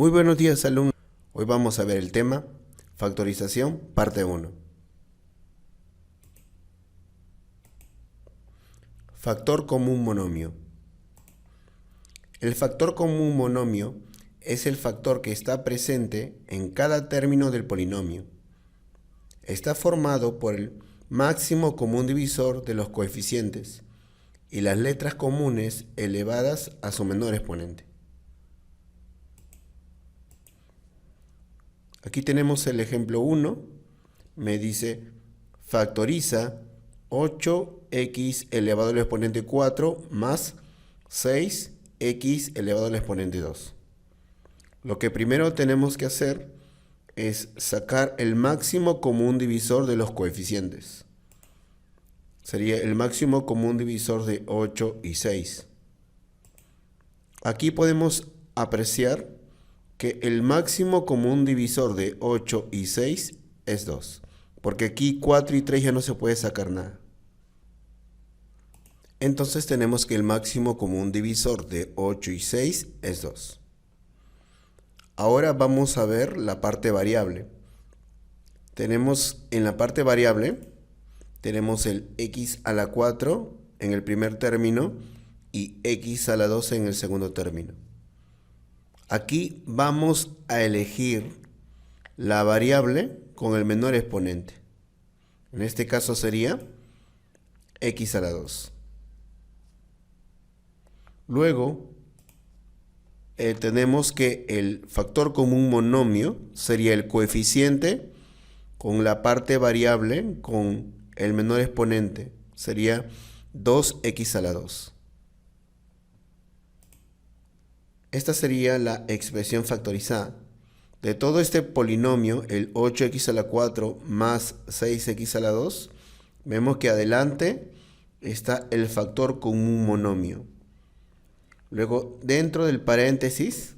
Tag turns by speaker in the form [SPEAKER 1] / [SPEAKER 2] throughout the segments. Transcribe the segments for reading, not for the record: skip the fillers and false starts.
[SPEAKER 1] Muy buenos días, alumnos. Hoy vamos a ver el tema factorización, parte 1. Factor común monomio. El factor común monomio es el factor que está presente en cada término del polinomio. Está formado por el máximo común divisor de los coeficientes y las letras comunes elevadas a su menor exponente. Aquí tenemos el ejemplo 1. Me dice factoriza 8x elevado al exponente 4 más 6x elevado al exponente 2. Lo que primero tenemos que hacer es sacar el máximo común divisor de los coeficientes. Sería el máximo común divisor de 8 y 6. Aquí podemos apreciar que el máximo común divisor de 8 y 6 es 2. Porque aquí 4 y 3 ya no se puede sacar nada. Entonces tenemos que el máximo común divisor de 8 y 6 es 2. Ahora vamos a ver la parte variable. Tenemos en la parte variable, tenemos el x a la 4 en el primer término y x a la 2 en el segundo término. Aquí vamos a elegir la variable con el menor exponente. En este caso sería x a la 2. Luego tenemos que el factor común monomio sería el coeficiente con la parte variable con el menor exponente. Sería 2x a la 2. Esta sería la expresión factorizada. De todo este polinomio, el 8x a la 4 más 6x a la 2, vemos que adelante está el factor común monomio. Luego, dentro del paréntesis,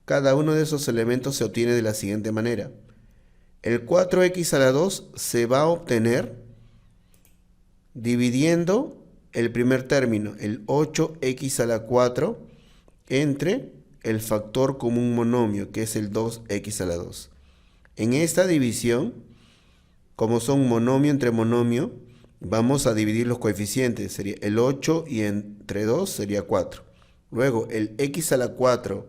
[SPEAKER 1] cada uno de esos elementos se obtiene de la siguiente manera. El 4x a la 2 se va a obtener dividiendo el primer término, el 8x a la 4, entre el factor común monomio, que es el 2x a la 2. En esta división, como son monomio entre monomio, vamos a dividir los coeficientes. Sería el 8 y entre 2 sería 4. Luego, el x a la 4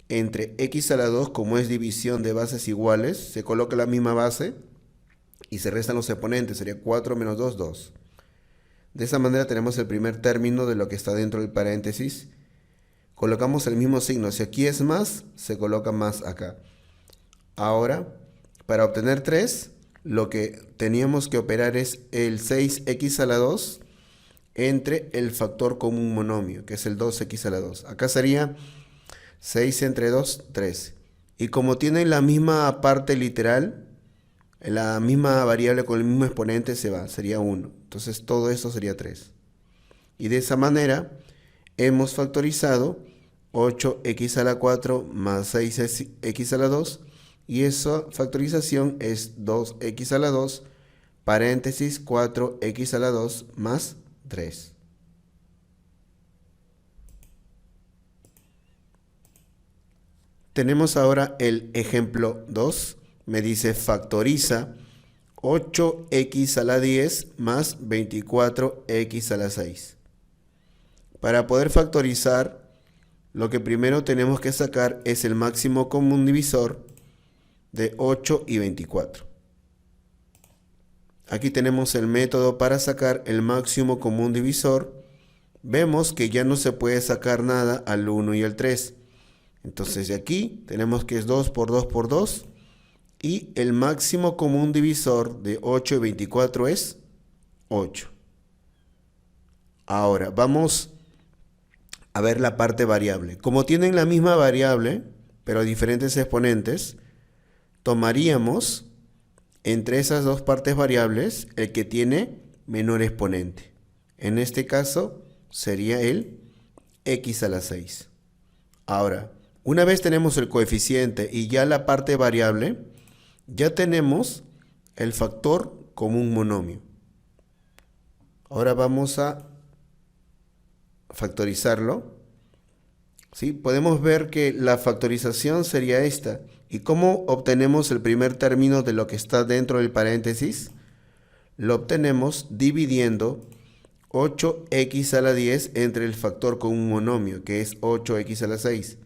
[SPEAKER 1] entre x a la 2, como es división de bases iguales, se coloca la misma base y se restan los exponentes. Sería 4 menos 2, 2. De esa manera tenemos el primer término de lo que está dentro del paréntesis. Colocamos el mismo signo. Si aquí es más, se coloca más acá. Ahora, para obtener 3, lo que teníamos que operar es el 6x a la 2 entre el factor común monomio, que es el 2x a la 2. Acá sería 6 entre 2, 3. Y como tienen la misma parte literal, la misma variable con el mismo exponente se va, sería 1. Entonces todo eso sería 3. Y de esa manera hemos factorizado 8x a la 4 más 6x a la 2. Y esa factorización es 2x a la 2, paréntesis 4x a la 2 más 3. Tenemos ahora el ejemplo 2. Me dice factoriza 8x a la 10 más 24x a la 6. Para poder factorizar, lo que primero tenemos que sacar es el máximo común divisor de 8 y 24. Aquí tenemos el método para sacar el máximo común divisor. Vemos que ya no se puede sacar nada al 1 y al 3. Entonces de aquí tenemos que es 2 por 2 por 2. Y el máximo común divisor de 8 y 24 es 8. Ahora vamos a ver la parte variable. Como tienen la misma variable, pero diferentes exponentes, tomaríamos entre esas dos partes variables el que tiene menor exponente. En este caso sería el x a la 6. Ahora, una vez tenemos el coeficiente y ya la parte variable, ya tenemos el factor común monomio. Ahora vamos a factorizarlo. ¿sí? Podemos ver que la factorización sería esta. ¿Y cómo obtenemos el primer término de lo que está dentro del paréntesis? Lo obtenemos dividiendo 8x a la 10 entre el factor con un monomio, que es 8x a la 6.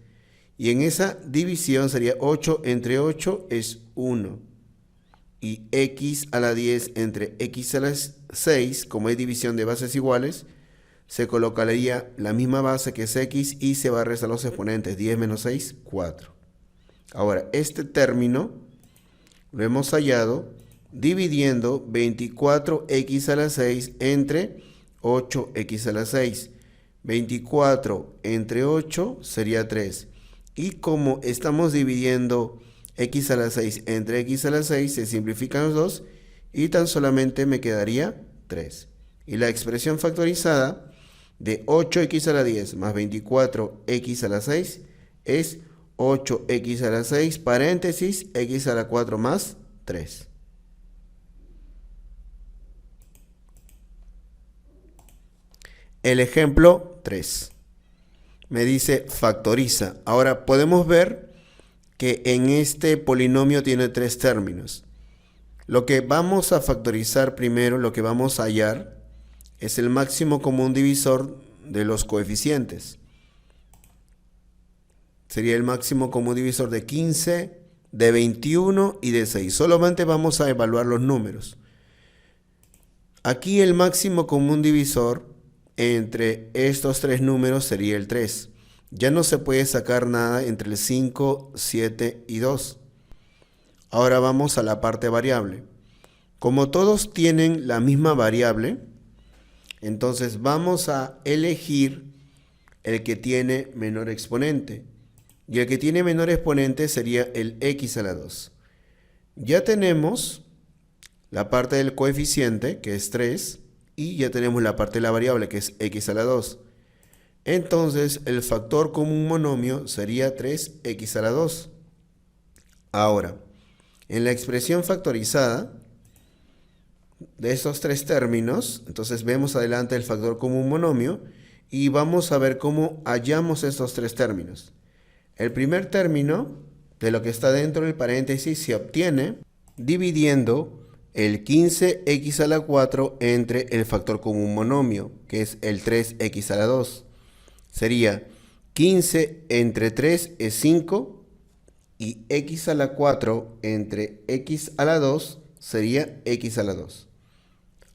[SPEAKER 1] Y en esa división sería 8 entre 8 es 1. Y x a la 10 entre x a la 6, como es división de bases iguales, se colocaría la misma base que es x y se va a restar los exponentes. 10 menos 6, 4. Ahora, este término lo hemos hallado dividiendo 24x a la 6 entre 8x a la 6. 24 entre 8 sería 3. Y como estamos dividiendo x a la 6 entre x a la 6, se simplifican los dos y tan solamente me quedaría 3. Y la expresión factorizada de 8x a la 10 más 24x a la 6 es 8x a la 6, paréntesis, x a la 4 más 3. El ejemplo 3. Me dice factoriza. Ahora podemos ver que en este polinomio tiene 3 términos. Lo que vamos a factorizar primero, lo que vamos a hallar, es el máximo común divisor de los coeficientes. Sería el máximo común divisor de 15, de 21 y de 6. Solamente vamos a evaluar los números. Aquí el máximo común divisor entre estos 3 números sería el 3. Ya no se puede sacar nada entre el 5, 7 y 2. Ahora vamos a la parte variable. Como todos tienen la misma variable, entonces vamos a elegir el que tiene menor exponente. Y el que tiene menor exponente sería el x a la 2. Ya tenemos la parte del coeficiente, que es 3, y ya tenemos la parte de la variable, que es x a la 2. Entonces, el factor con un monomio sería 3x a la 2. Ahora, en la expresión factorizada de estos 3 términos, entonces vemos adelante el factor con un monomio y vamos a ver cómo hallamos estos 3 términos. El primer término de lo que está dentro del paréntesis se obtiene dividiendo el 15x a la 4 entre el factor con un monomio, que es el 3x a la 2. Sería 15 entre 3 es 5 y x a la 4 entre x a la 2 sería x a la 2.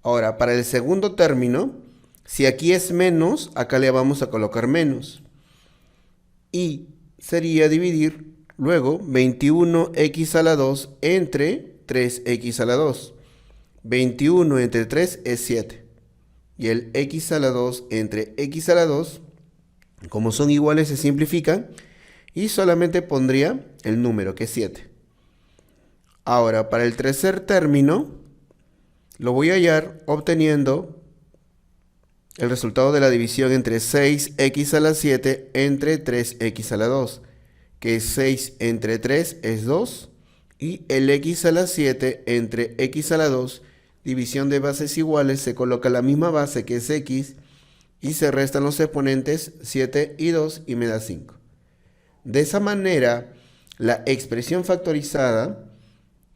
[SPEAKER 1] Ahora, para el segundo término, si aquí es menos, acá le vamos a colocar menos. Y sería dividir luego 21x a la 2 entre 3x a la 2. 21 entre 3 es 7. Y el x a la 2 entre x a la 2, como son iguales, se simplifican y solamente pondría el número, que es 7. Ahora, para el tercer término, lo voy a hallar obteniendo el resultado de la división entre 6x a la 7 entre 3x a la 2, que 6 entre 3 es 2, y el x a la 7 entre x a la 2, división de bases iguales, se coloca la misma base, que es x, y se restan los exponentes 7 y 2 y me da 5. De esa manera, la expresión factorizada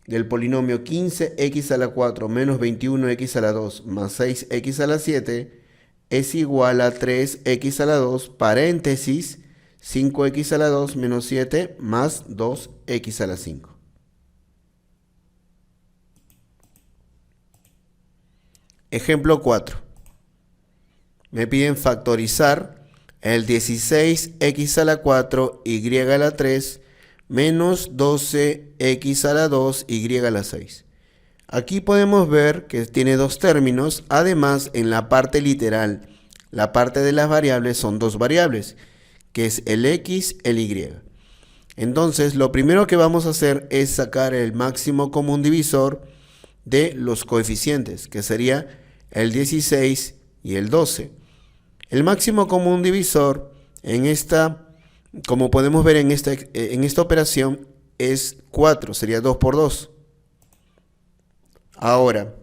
[SPEAKER 1] del polinomio 15x a la 4 menos 21x a la 2 más 6x a la 7 es igual a 3x a la 2, paréntesis, 5x a la 2 menos 7 más 2x a la 5. Ejemplo 4. Me piden factorizar el 16x a la 4 y a la 3 menos 12x a la 2 y a la 6. Aquí podemos ver que tiene 2 términos. Además, en la parte literal, la parte de las variables son 2 variables, que es el x, el y. Entonces, lo primero que vamos a hacer es sacar el máximo común divisor de los coeficientes, que sería el 16 y el 12. El máximo común divisor en esta, como podemos ver en esta operación, es 4, sería 2 por 2. Ahora,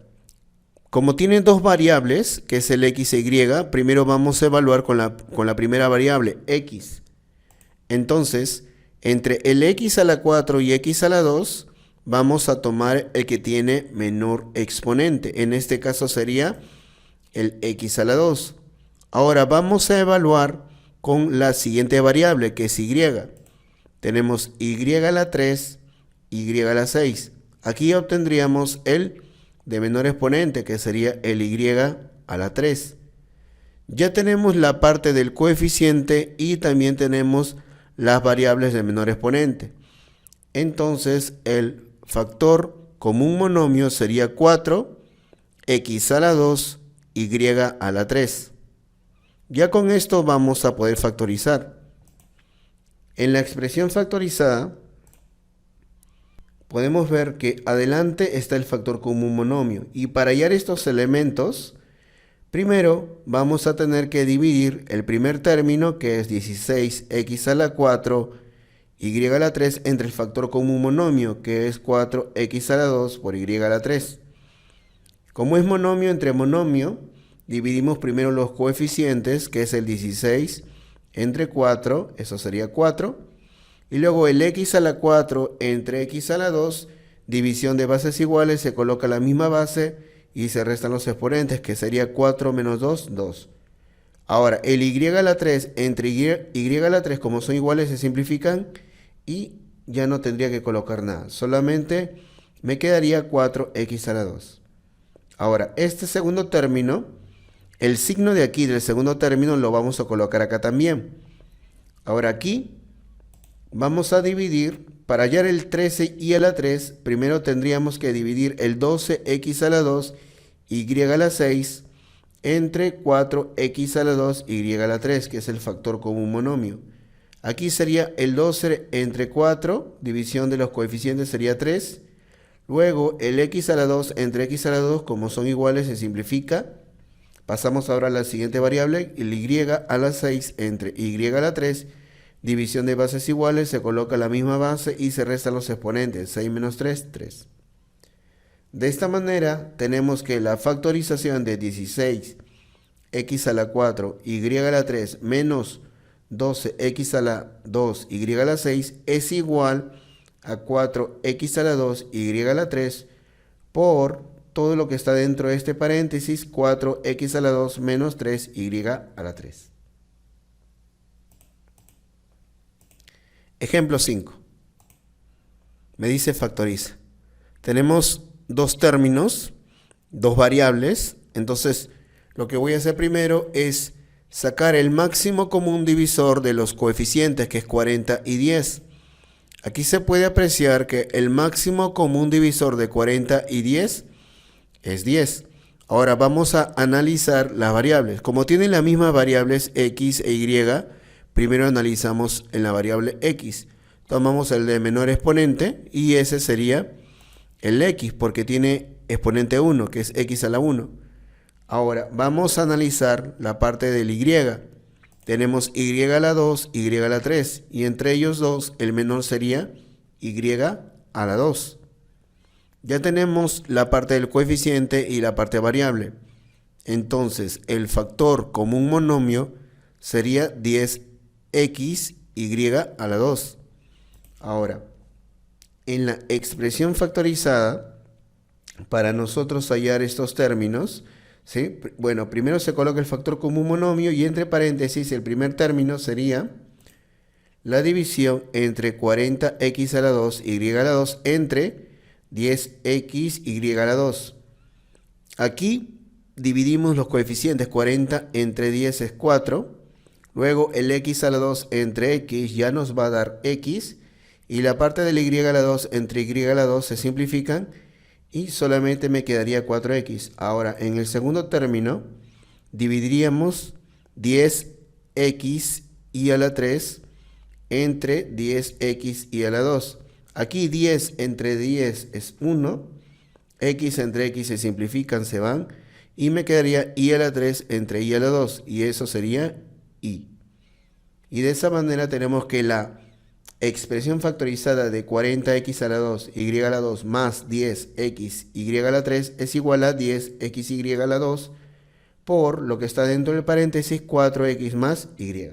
[SPEAKER 1] como tienen 2 variables, que es el x e y, primero vamos a evaluar con la primera variable, x. Entonces, entre el x a la 4 y x a la 2, vamos a tomar el que tiene menor exponente. En este caso sería el x a la 2. Ahora vamos a evaluar con la siguiente variable, que es y. Tenemos y a la 3, y a la 6. Aquí obtendríamos el de menor exponente, que sería el y a la 3. Ya tenemos la parte del coeficiente y también tenemos las variables de menor exponente. Entonces, el factor común monomio sería 4, x a la 2, y a la 3. Ya con esto vamos a poder factorizar. En la expresión factorizada, podemos ver que adelante está el factor común monomio. Y para hallar estos elementos, primero vamos a tener que dividir el primer término, que es 16x a la 4, y a la 3, entre el factor común monomio, que es 4x a la 2 por y a la 3. Como es monomio entre monomio, dividimos primero los coeficientes, que es el 16 entre 4, eso sería 4. Y luego el x a la 4 entre x a la 2, división de bases iguales, se coloca la misma base y se restan los exponentes, que sería 4 menos 2, 2. Ahora, el y a la 3 entre y a la 3, como son iguales, se simplifican y ya no tendría que colocar nada. Solamente me quedaría 4x a la 2. Ahora, este segundo término, el signo de aquí del segundo término lo vamos a colocar acá también. Ahora aquí vamos a dividir, para hallar el 13y a la 3, primero tendríamos que dividir el 12x a la 2, y a la 6, entre 4x a la 2, y a la 3, que es el factor común monomio. Aquí sería el 12 entre 4, división de los coeficientes sería 3. Luego el x a la 2 entre x a la 2, como son iguales, se simplifica. Pasamos ahora a la siguiente variable, el y a la 6 entre y a la 3, división de bases iguales, se coloca la misma base y se restan los exponentes, 6 menos 3, 3. De esta manera tenemos que la factorización de 16x a la 4, y a la 3, menos 12x a la 2, y a la 6, es igual a 4x a la 2, y a la 3, por todo lo que está dentro de este paréntesis, 4x a la 2 menos 3y a la 3. Ejemplo 5. Me dice factoriza. Tenemos dos términos, dos variables. Entonces, lo que voy a hacer primero es sacar el máximo común divisor de los coeficientes, que es 40 y 10. Aquí se puede apreciar que el máximo común divisor de 40 y 10 es 10. Ahora vamos a analizar las variables. Como tienen las mismas variables x e y, primero analizamos en la variable x. Tomamos el de menor exponente y ese sería el x, porque tiene exponente 1, que es x a la 1. Ahora vamos a analizar la parte del y. Tenemos y a la 2, y a la 3, y entre ellos dos el menor sería y a la 2. Ya tenemos la parte del coeficiente y la parte variable. Entonces, el factor común monomio sería 10x y a la 2. Ahora, en la expresión factorizada, para nosotros hallar estos términos, ¿sí? Bueno, primero se coloca el factor común monomio y entre paréntesis el primer término sería la división entre 40x a la 2, y a la 2, entre 10x y a la 2. Aquí dividimos los coeficientes, 40 entre 10 es 4. Luego el x a la 2 entre x ya nos va a dar x. Y la parte del y a la 2 entre y a la 2 se simplifican y solamente me quedaría 4x. Ahora, en el segundo término, dividiríamos 10x y a la 3 entre 10x y a la 2. Aquí 10 entre 10 es 1, x entre x se simplifican, se van, y me quedaría y a la 3 entre y a la 2, y eso sería y. Y de esa manera tenemos que la expresión factorizada de 40x a la 2, y a la 2 más 10x y a la 3 es igual a 10x y a la 2 por lo que está dentro del paréntesis 4x más y.